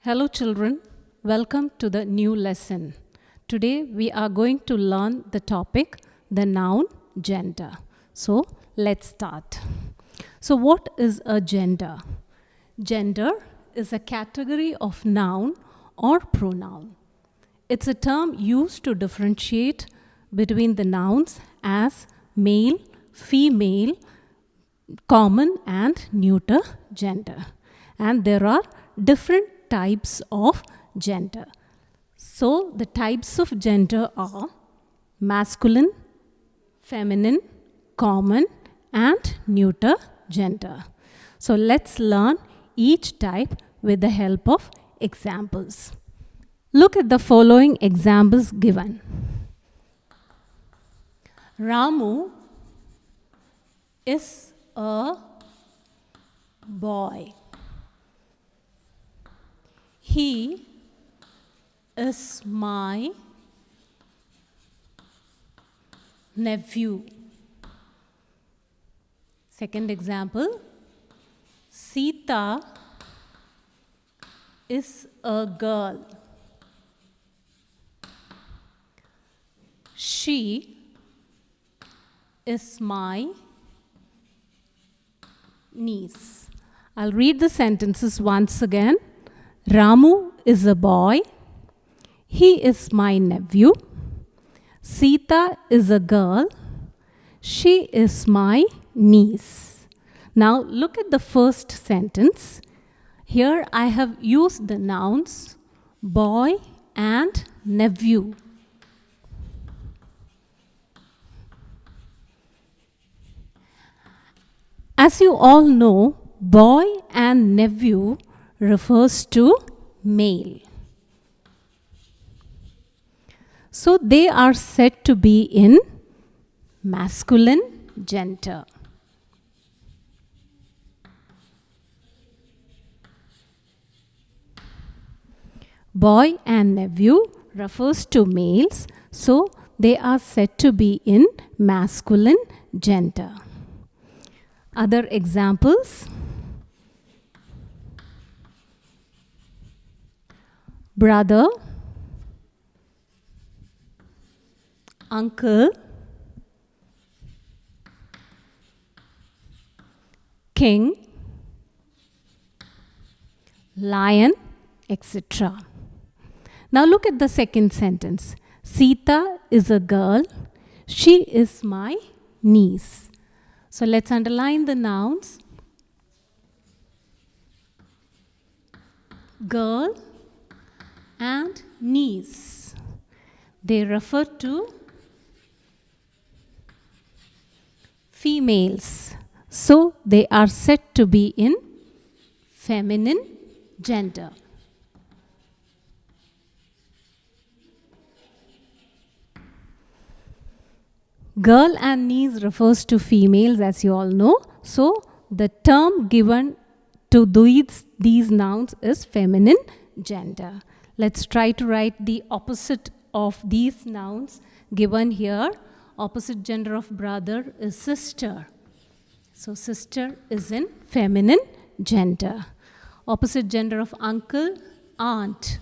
Hello children, welcome to the new lesson. Today we are going to learn the topic, the noun gender. So let's start. So what is a gender? Gender is a category of noun or pronoun. It's a term used to differentiate between the nouns as male, female, common and neuter gender. And there are different types of gender. So the types of gender are masculine, feminine, common and neuter gender. So let's learn each type with the help of examples. Look at the following examples given. Ramu is a boy. He is my nephew. Second example, Sita is a girl. She is my niece. I'll read the sentences once again. Ramu is a boy. He is my nephew. Sita is a girl. She is my niece. Now look at the first sentence. Here I have used the nouns boy and nephew. As you all know, boy and nephew refers to male. So they are said to be in masculine gender. Boy and nephew refers to males, so they are said to be in masculine gender. Other examples. Brother, uncle, king, lion, etc. Now look at the second sentence. Sita is a girl. She is my niece. So let's underline the nouns. Girl and niece. They refer to females. So they are said to be in feminine gender. Girl and niece refers to females, as you all know. So the term given to these nouns is feminine gender. Let's try to write the opposite of these nouns given here. Opposite gender of brother is sister. So sister is in feminine gender. Opposite gender of uncle, aunt.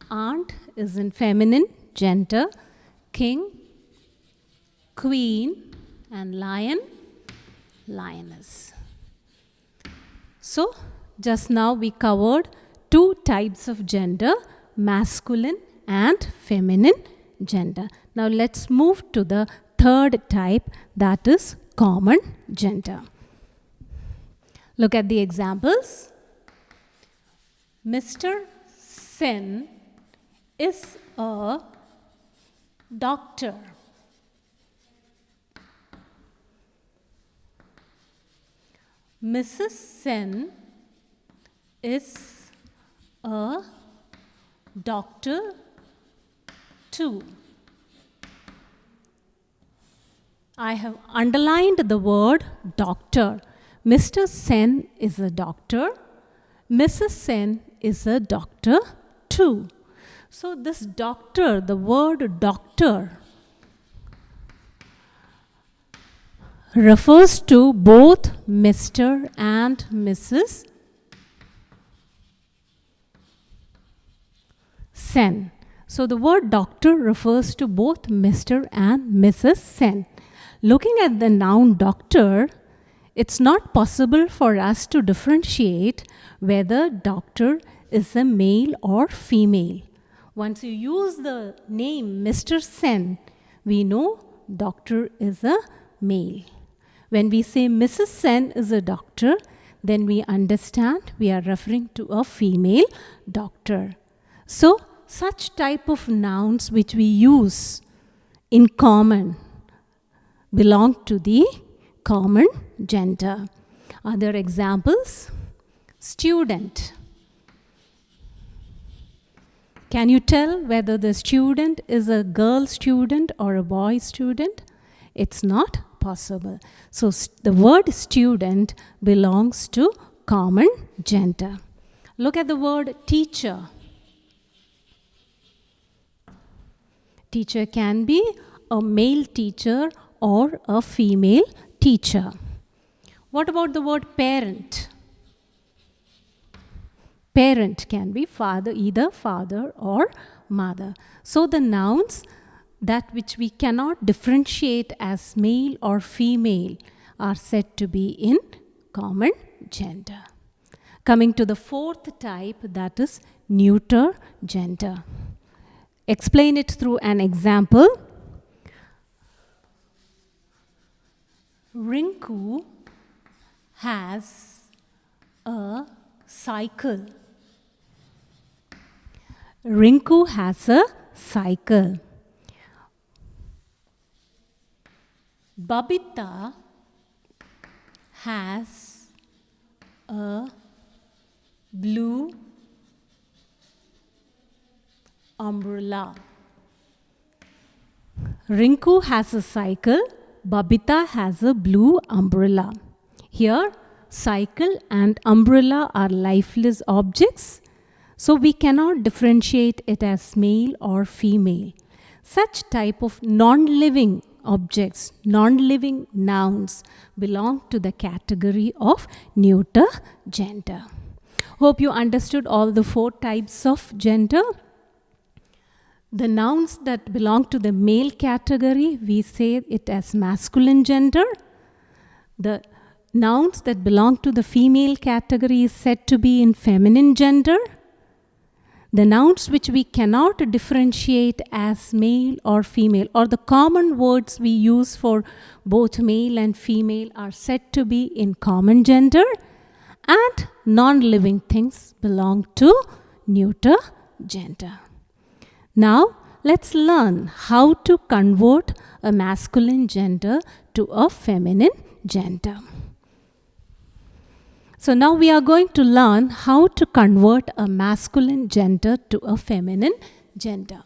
Aunt is in feminine gender. King, queen and lion, lioness. So just now we covered two types of gender, masculine and feminine gender. Now let's move to the third type, that is common gender. Look at the examples. Mr. Sen is a doctor. Mrs. Sen is a doctor too. I have underlined the word doctor. Mr. Sen is a doctor. Mrs. Sen is a doctor too. So this doctor, the word doctor, refers to both Mr. and Mrs. Sen. So the word doctor refers to both Mr. and Mrs. Sen. Looking at the noun doctor, it's not possible for us to differentiate whether doctor is a male or female. Once you use the name Mr. Sen, we know doctor is a male. When we say Mrs. Sen is a doctor, then we understand we are referring to a female doctor. So, such type of nouns which we use in common belong to the common gender. Other examples: student. Can you tell whether the student is a girl student or a boy student? It's not possible. So the word student belongs to common gender. Look at the word teacher. Teacher can be a male teacher or a female teacher. What about the word parent? Parent can be father, either father or mother. So the nouns that which we cannot differentiate as male or female are said to be in common gender. Coming to the fourth type, that is neuter gender. Explain it through an example. Rinku has a cycle. Rinku has a cycle. Babita has a blue umbrella. Rinku has a cycle. Babita has a blue umbrella. Here, cycle and umbrella are lifeless objects, so we cannot differentiate it as male or female. Such type of non-living objects, non-living nouns belong to the category of neuter gender. Hope you understood all the four types of gender. The nouns that belong to the male category, we say it as masculine gender. The nouns that belong to the female category is said to be in feminine gender. The nouns which we cannot differentiate as male or female, or the common words we use for both male and female, are said to be in common gender. And non-living things belong to neuter gender. Now, let's learn how to convert a masculine gender to a feminine gender. So now we are going to learn how to convert a masculine gender to a feminine gender.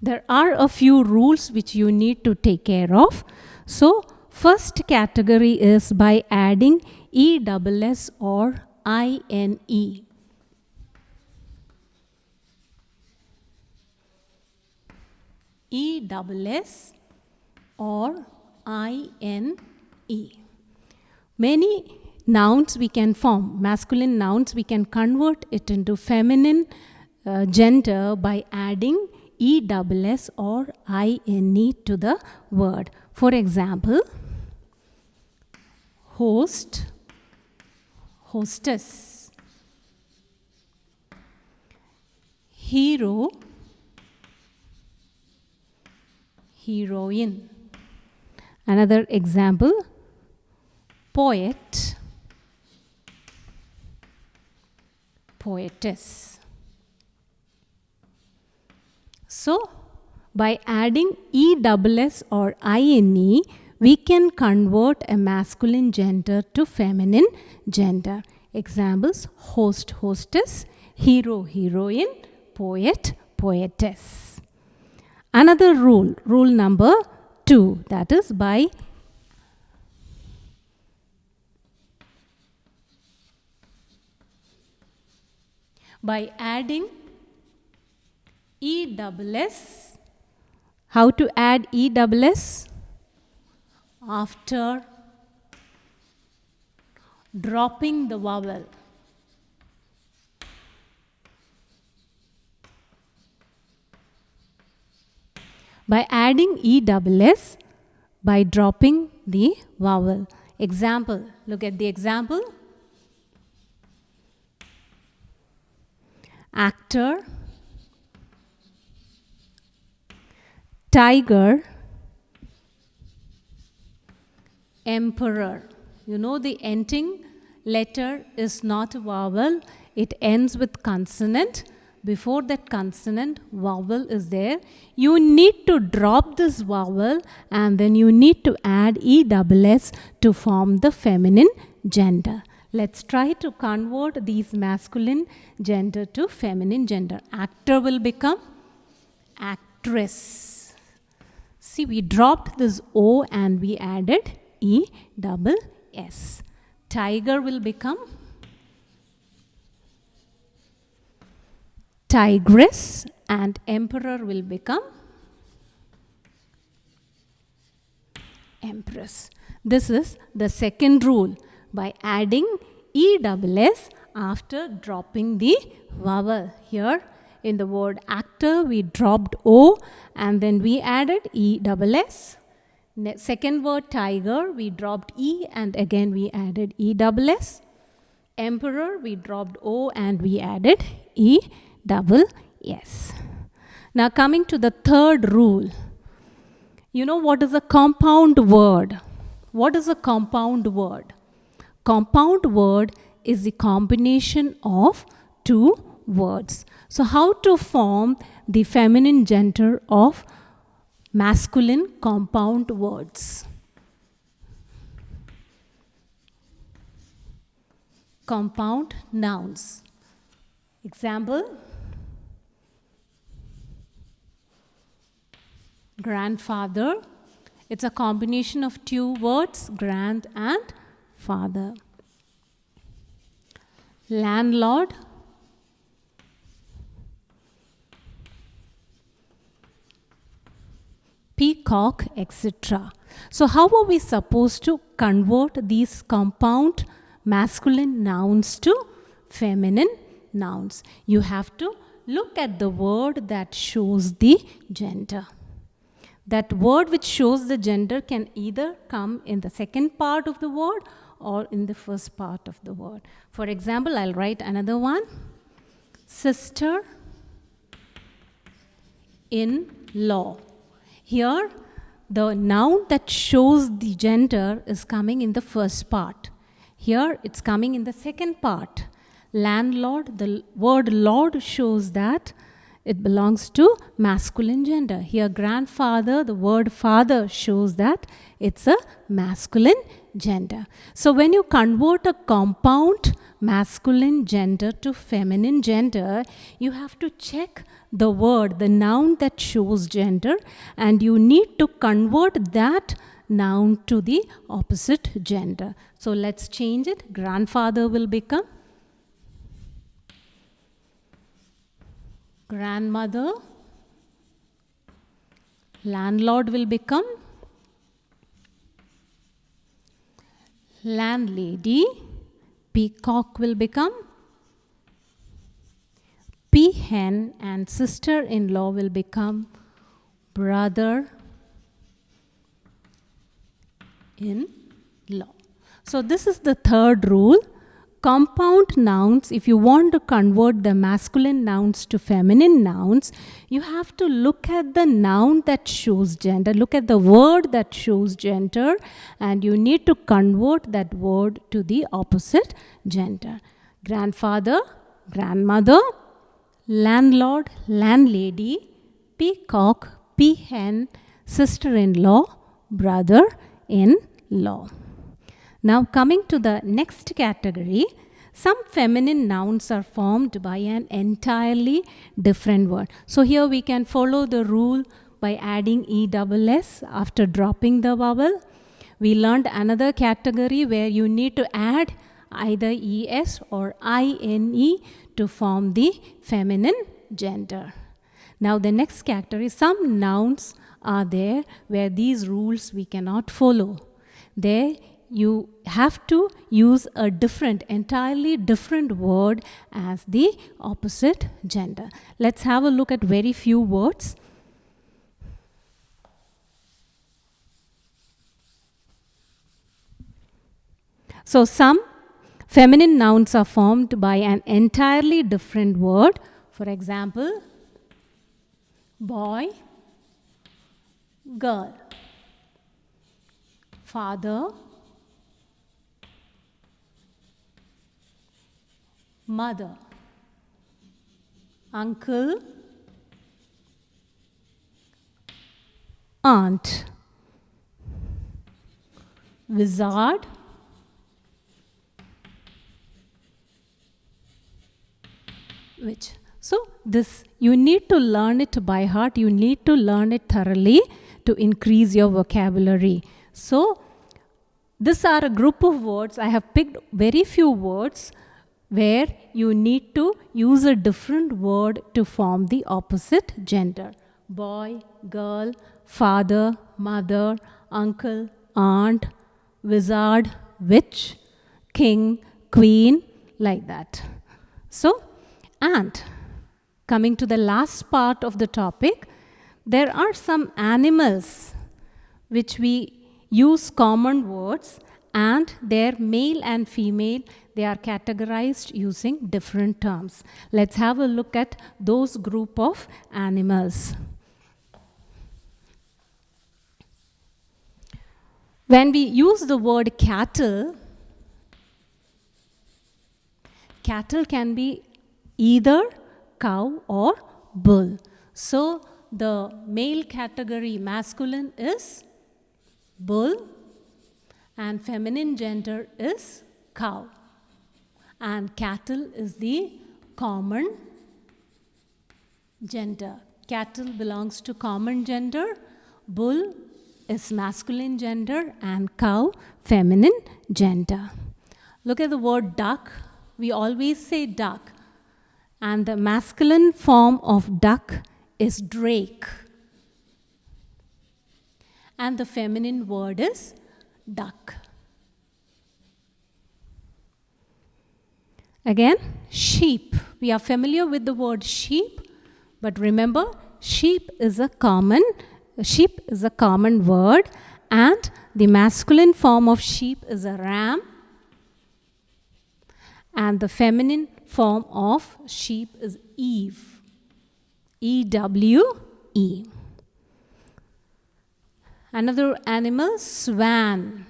There are a few rules which you need to take care of. So, first category is by adding ESS or INE. ESS or INE. Many nouns we can form, masculine nouns, we can convert it into feminine gender by adding ESS or INE to the word. For example, host, hostess, hero, heroine. Another example, poet, poetess. So, by adding ESS or INE, we can convert a masculine gender to feminine gender. Examples, host, hostess, hero, heroine, poet, poetess. Another rule, rule number 2, that is by adding ESS How to add ESS? After dropping the vowel. By adding ESS by dropping the vowel. Example, look at the example. Actor, tiger, emperor. You know the ending letter is not a vowel, it ends with consonant. Before that consonant, vowel is there. You need to drop this vowel and then you need to add ESS to form the feminine gender. Let's try to convert these masculine gender to feminine gender. Actor will become actress. See, we dropped this O and we added ESS. Tiger will become tigress and emperor will become empress. This is the second rule, by adding ESS after dropping the vowel. Here in the word actor we dropped O and then we added ESS. Second word tiger we dropped E and again we added ESS. Emperor we dropped O and we added ESS. Now coming to the third rule. You know what is a compound word? What is a compound word? Compound word is the combination of two words. So how to form the feminine gender of masculine compound words? Compound nouns. Example, grandfather. It's a combination of two words, grand and father. Landlord, peacock, etc. So how are we supposed to convert these compound masculine nouns to feminine nouns? You have to look at the word that shows the gender. That word which shows the gender can either come in the second part of the word or in the first part of the word. For example, I'll write another one. Sister in law. Here, the noun that shows the gender is coming in the first part. Here, it's coming in the second part. Landlord, the word lord shows that it belongs to masculine gender. Here, grandfather, the word father shows that it's a masculine gender. So when you convert a compound masculine gender to feminine gender, you have to check the word, the noun that shows gender, and you need to convert that noun to the opposite gender. So let's change it. Grandfather will become grandmother. Landlord will become landlady. Peacock will become peahen, and sister-in-law will become brother-in-law. So this is the third rule. Compound nouns, if you want to convert the masculine nouns to feminine nouns, you have to look at the noun that shows gender, look at the word that shows gender, and you need to convert that word to the opposite gender. Grandfather, grandmother, landlord, landlady, peacock, peahen, sister-in-law, brother-in-law. Now coming to the next category, some feminine nouns are formed by an entirely different word. So here we can follow the rule by adding ESS after dropping the vowel. We learned another category where you need to add either ES or INE to form the feminine gender. Now the next category, some nouns are there where these rules we cannot follow. There you have to use a different, entirely different word as the opposite gender. Let's have a look at very few words. So some feminine nouns are formed by an entirely different word. For example, boy, girl, father, mother, uncle, aunt, wizard, witch. So this, you need to learn it by heart. You need to learn it thoroughly to increase your vocabulary. So these are a group of words. I have picked very few words where you need to use a different word to form the opposite gender. Boy, girl, father, mother, uncle, aunt, wizard, witch, king, queen, like that. So, and coming to the last part of the topic, there are some animals which we use common words, and their male and female, they are categorized using different terms. Let's have a look at those group of animals. When we use the word cattle, cattle can be either cow or bull. So the male category, masculine, is bull, and feminine gender is cow. And cattle is the common gender. Cattle belongs to common gender, bull is masculine gender, and cow feminine gender. Look at the word duck. We always say duck, and the masculine form of duck is drake, and the feminine word is duck. Again, sheep. We are familiar with the word sheep, but remember, sheep is a common word, and the masculine form of sheep is a ram, and the feminine form of sheep is Eve, E-W-E. Another animal, swan.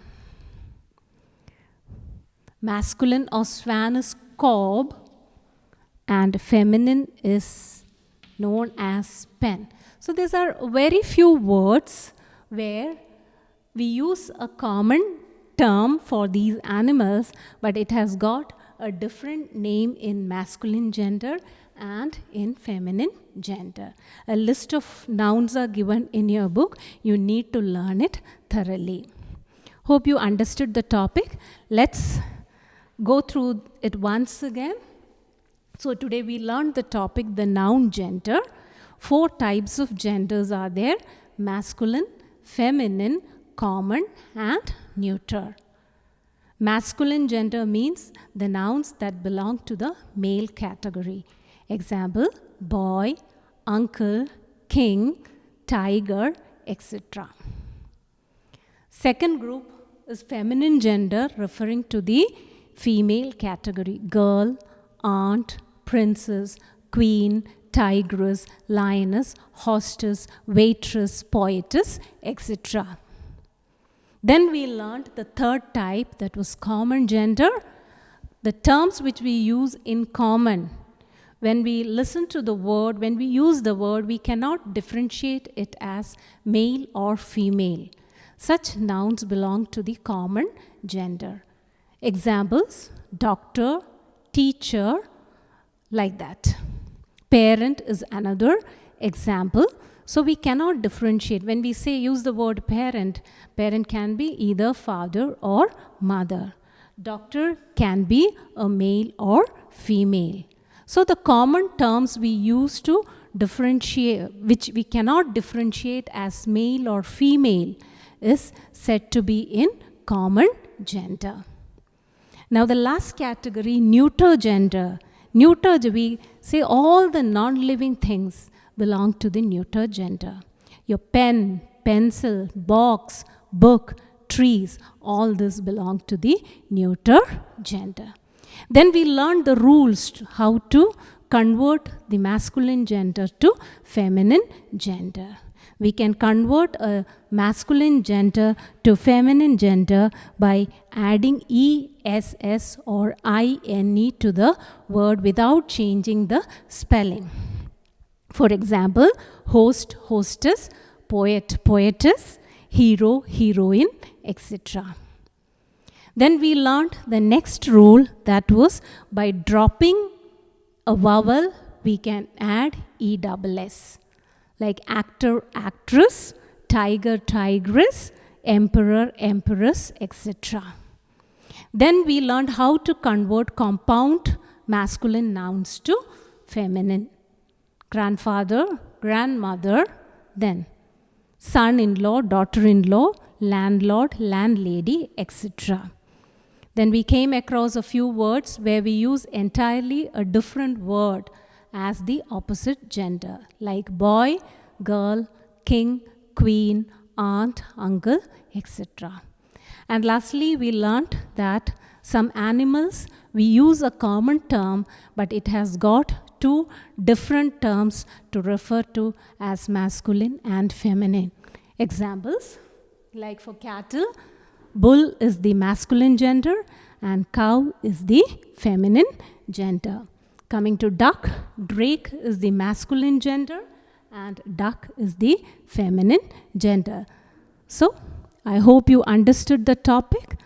Masculine of swan is cob, and feminine is known as pen. So these are very few words where we use a common term for these animals, but it has got a different name in masculine gender and in feminine gender. A list of nouns are given in your book. You need to learn it thoroughly. Hope you understood the topic. Let's go through it once again. So today we learned the topic, the noun gender. 4 types of genders are there: masculine, feminine, common, and neuter. Masculine gender means the nouns that belong to the male category. Example, boy, uncle, king, tiger, etc. Second group is feminine gender, referring to the female category: girl, aunt, princess, queen, tigress, lioness, hostess, waitress, poetess, etc. Then we learned the third type, that was common gender. The terms which we use in common. When we listen to the word, when we use the word, we cannot differentiate it as male or female. Such nouns belong to the common gender. Examples, doctor, teacher, like that. Parent is another example. So we cannot differentiate. When we say use the word parent, parent can be either father or mother. Doctor can be a male or female. So the common terms we use to differentiate, which we cannot differentiate as male or female, is said to be in common gender. Now the last category, neuter gender. Neuter, we say all the non-living things belong to the neuter gender. Your pen, pencil, box, book, trees, all this belong to the neuter gender. Then we learned the rules how to convert the masculine gender to feminine gender. We can convert a masculine gender to feminine gender by adding ESS or INE to the word without changing the spelling. For example, host, hostess, poet, poetess, hero, heroine, etc. Then we learned the next rule, that was by dropping a vowel, we can add ESS. Like actor, actress, tiger, tigress, emperor, empress, etc. Then we learned how to convert compound masculine nouns to feminine. Grandfather, grandmother, then son-in-law, daughter-in-law, landlord, landlady, etc. Then we came across a few words where we use entirely a different word as the opposite gender, like boy, girl, king, queen, aunt, uncle, etc. And lastly, we learnt that some animals, we use a common term, but it has got two different terms to refer to as masculine and feminine. Examples, like for cattle, bull is the masculine gender and cow is the feminine gender. Coming to duck, drake is the masculine gender and duck is the feminine gender. So, I hope you understood the topic.